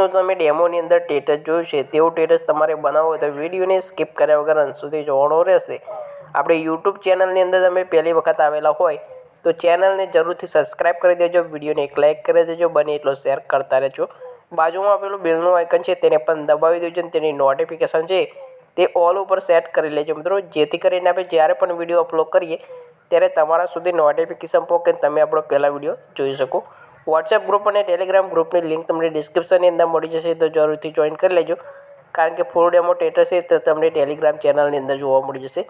મિત્રો તમે ડેમોની અંદર સ્ટેટસ જોયું છે તેવું સ્ટેટસ તમારે બનાવવું હોય તો વિડીયોને સ્કીપ કર્યા વગર અંત સુધી જોવાનો રહેશે। આપણે યુટ્યુબ ચેનલની અંદર તમે પહેલી વખત આવેલા હોય તો ચેનલને જરૂરથી સબસ્ક્રાઈબ કરી દેજો, વિડીયોને એક લાઇક કરી દેજો, બને એટલો શેર કરતા રહેજો। બાજુમાં આપેલું બેલનું આઇકન છે તેને પણ દબાવી દેજો અને તેની નોટિફિકેશન છે તે ઓલ ઉપર સેટ કરી લેજો મિત્રો, જેથી કરીને આપણે જ્યારે પણ વિડીયો અપલોડ કરીએ ત્યારે તમારા સુધી નોટિફિકેશન પહોંચે તમે આપણો પહેલા વિડીયો જોઈ શકો। વોટ્સએપ ગ્રુપ અને ટેલિગ્રામ ગ્રુપની લિંક તમને ડિસ્ક્રિપ્શનની અંદર મળી જશે, તો જરૂરથી જોઈન કરી લેજો, કારણ કે ફૂલ ડેમો સ્ટેટસ છે તો તમને ટેલિગ્રામ ચેનલની અંદર જોવા મળી જશે।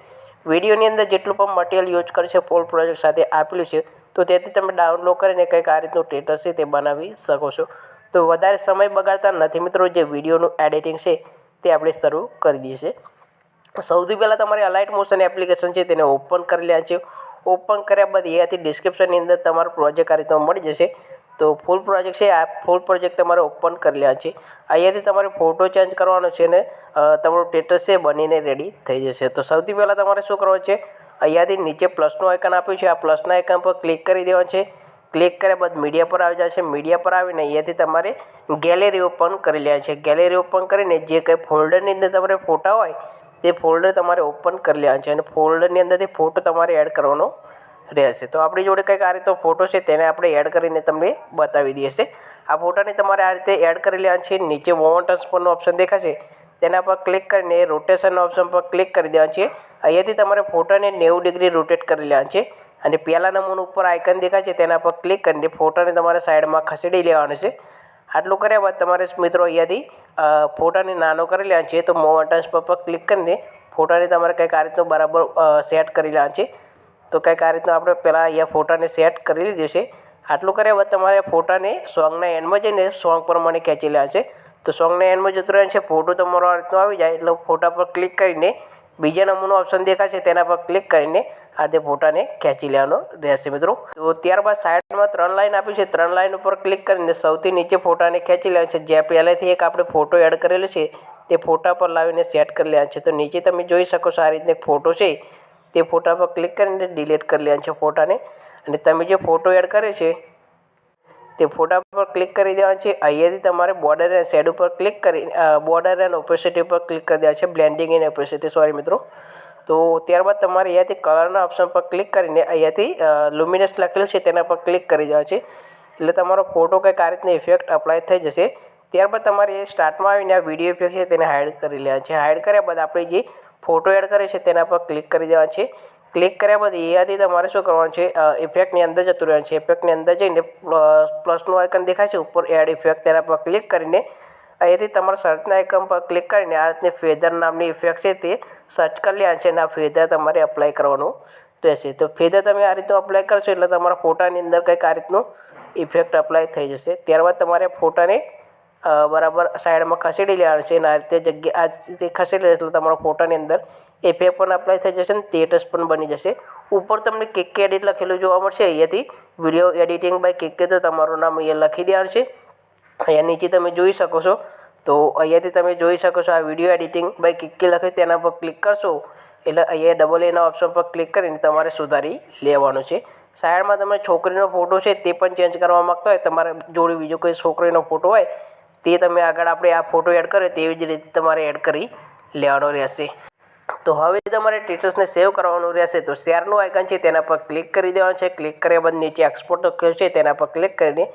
વિડીયોની અંદર જેટલું પણ મટીરિયલ યુઝ કરશે ફૂલ પ્રોજેક્ટ સાથે આપેલું છે તો તેથી તમે ડાઉનલોડ કરીને કંઈક આ રીતનું સ્ટેટસ છે તે બનાવી શકો છો। તો વધારે સમય બગાડતા નથી મિત્રો, જે વિડીયોનું એડિટિંગ છે તે આપણે શરૂ કરી દઈએ છીએ। સૌથી પહેલાં તમારે અલાઇટ મોશન એપ્લિકેશન છે તેને ઓપન કરી લેવા છે। ઓપન કર્યા બાદ અહીંયાથી ડિસ્ક્રિપ્શનની અંદર તમારો પ્રોજેક્ટ આ રીતનો મળી જશે। તો ફૂલ પ્રોજેક્ટ છે, આ ફૂલ પ્રોજેક્ટ તમારે ઓપન કરી લેવા છે। અહીંયાથી તમારે ફોટો ચેન્જ કરવાનો છે ને તમારું સ્ટેટસ છે બનીને રેડી થઈ જશે। તો સૌથી પહેલાં તમારે શું કરવાનું છે, અહીંયાથી નીચે પ્લસનું આઇકન આપ્યું છે, આ પ્લસના આઇકન પર ક્લિક કરી દેવાનું છે। ક્લિક કર્યા બાદ મીડિયા પર આવી જશે। મીડિયા પર આવીને અહીંયાથી તમારે ગેલેરી ઓપન કરી લેવાની છે। ગેલેરી ઓપન કરીને જે કંઈ ફોલ્ડરની અંદર તમારે ફોટા હોય તે ફોલ્ડર તમારે ઓપન કરી લેવાનું છે અને ફોલ્ડરની અંદરથી ફોટો તમારે એડ કરવાનો રહેશે। તો આપણી જોડે કંઈક આ રીતનો ફોટો છે તેને આપણે એડ કરીને તમને બતાવી દઈએ છીએ। આ ફોટાને તમારે આ રીતે એડ કરી લેવાનું છે। નીચે મોમેન્ટ ટ્રાન્સફરનો ઓપ્શન દેખાશે તેના પર ક્લિક કરીને રોટેશનના ઓપ્શન પર ક્લિક કરી દેવાનું છે। અહીંયાથી તમારે ફોટાને 90 ડિગ્રી રોટેટ કરી લેવાનું છે અને પહેલા નંબર ઉપર આઇકન દેખાય છે તેના પર ક્લિક કરીને ફોટાને તમારે સાઈડમાં ખસેડી લેવાનું છે। આટલું કર્યા બાદ તમારે મિત્રો અહીંયાથી ફોટાને નાનો કરી લેવાનો છે, તો મોમેન્ટ ટ્રાન્સફર પર ક્લિક કરીને ફોટાને તમારે કંઈક આ રીતનું બરાબર સેટ કરી લેવાનું છે। તો કંઈક આ રીતનું આપણે પહેલાં અહીંયા ફોટાને સેટ કરી લીધું છે। આટલું કર્યા બાદ તમારે ફોટાને સોંગના એન્ડમાં જઈને સોંગ પ્રમાણે ખેંચી લેવા છે। તો સોંગના એન્ડમાં જતું રહેવાનું છે, ફોટો તમારો આ રીતનો આવી જાય એટલે ફોટા પર ક્લિક કરીને બીજા નંબરનો ઓપ્શન દેખાશે તેના પર ક્લિક કરીને આ રીતે ફોટાને ખેંચી લેવાનો રહેશે મિત્રો। તો ત્યારબાદ સાઈડમાં 3 લાઈન આપી છે, 3 લાઈન ઉપર ક્લિક કરીને સૌથી નીચે ફોટાને ખેંચી લેવાનું છે। જ્યાં પહેલેથી એક આપણે ફોટો એડ કરેલો છે તે ફોટા પર લાવીને સેટ કરી લેવાનું છે। તો નીચે તમે જોઈ શકો છો આ રીતનો એક ફોટો છે, તે ફોટા પર ક્લિક કરીને ડિલીટ કરી લેવાનું છે ફોટાને, અને તમે જે ફોટો એડ કર્યો છે તે ફોટા પર ક્લિક કરી દેવાનું છે। અહીંયાથી તમારે બોર્ડર એન્ડ શેડ ઉપર ક્લિક કરી બોર્ડર એન્ડ ઓપેસિટી ઉપર ક્લિક કરી દેવાનું છે, બ્લેન્ડિંગ એન્ડ ઓપેસિટી સોરી મિત્રો। તો ત્યારબાદ તમારે અહીંયાથી કલરના ઓપ્શન પર ક્લિક કરીને અહીંયાથી લુમિનસ લખેલું છે તેના પર ક્લિક કરી દેવાનું છે, એટલે તમારો ફોટો કંઈક આ રીતની ઇફેક્ટ અપ્લાય થઈ જશે। ત્યારબાદ તમારે એ સ્ટાર્ટમાં આવીને આ વિડીયો ઇફેક્ટ છે તેને હાઇડ કરી લેવાનું છે। હાઇડ કર્યા બાદ આપણે જે ફોટો એડ કરે છે તેના પર ક્લિક કરી દેવાનું છે। ક્લિક કર્યા બાદ અહીંયાથી તમારે શું કરવાનું છે, ઇફેક્ટની અંદર જતું રહેવાનું છે। ઇફેક્ટની અંદર જઈને પ્લસનું આઇકન દેખાય છે ઉપર એડ ઇફેક્ટ તેના પર ક્લિક કરીને અહીંયાથી તમારા સર્ચના આઇકન પર ક્લિક કરીને આ રીતની ફેધર નામની ઇફેક્ટ છે તે સર્ચ કરી લેવાનું છે અને આ ફેધર તમારે અપ્લાય કરવાનું રહેશે। તો ફેધર તમે આ રીતનું અપ્લાય કરશો એટલે તમારા ફોટાની અંદર કંઈક આ રીતનું ઇફેક્ટ અપ્લાય થઈ જશે। ત્યારબાદ તમારે ફોટાને બરાબર સાઈડમાં ખસેડી લેવાનું છે અને આ રીતે જગ્યા આ રીતે ખસેડી એટલે તમારા ફોટાની અંદર ઇફેક્ટ પણ અપ્લાય થઈ જશે અને સ્ટેટસ પણ બની જશે। ઉપર તમને કેકે એડિટ લખેલું જોવા મળશે, અહીંયાથી વિડીયો એડિટિંગ બાય કેકે તો તમારું નામ અહીંયા લખી દેવાનું છે। અહીંયા નીચે તમે જોઈ શકો છો, તો અહીંયાથી તમે જોઈ શકો છો આ વિડીયો એડિટિંગ બાય કેકે લખ્યું તેના પર ક્લિક કરશો એટલે અહીંયા ડબલ એના ઓપ્શન પર ક્લિક કરીને તમારે સુધારી લેવાનું છે। સાઈડમાં તમે છોકરીનો ફોટો છે તે પણ ચેન્જ કરવા માગતા હોય, તમારા જોડે બીજો કોઈ છોકરીનો ફોટો હોય તે તમે આગળ આપણે આ ફોટો એડ કર્યો તેવી જ રીતે તમારે એડ કરી લેવાનો રહેશે। તો હવે તમારે સ્ટેટસને સેવ કરવાનું રહેશે। તો શેરનું આઇકન છે તેના પર ક્લિક કરી દેવાનું છે। ક્લિક કર્યા બાદ નીચે એક્સપોર્ટ લખ્યું છે તેના પર ક્લિક કરીને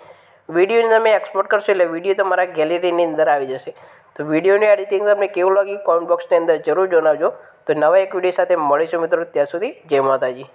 વિડીયોને તમે એક્સપોર્ટ કરશો એટલે વિડીયો તમારા ગેલેરીની અંદર આવી જશે। તો વિડીયોની એડિટિંગ તમને કેવું લાગ્યું કોમેન્ટ બોક્સની અંદર જરૂર જણાવજો। તો નવા એક વિડીયો સાથે મળીશું મિત્રો, ત્યાં સુધી જય માતાજી।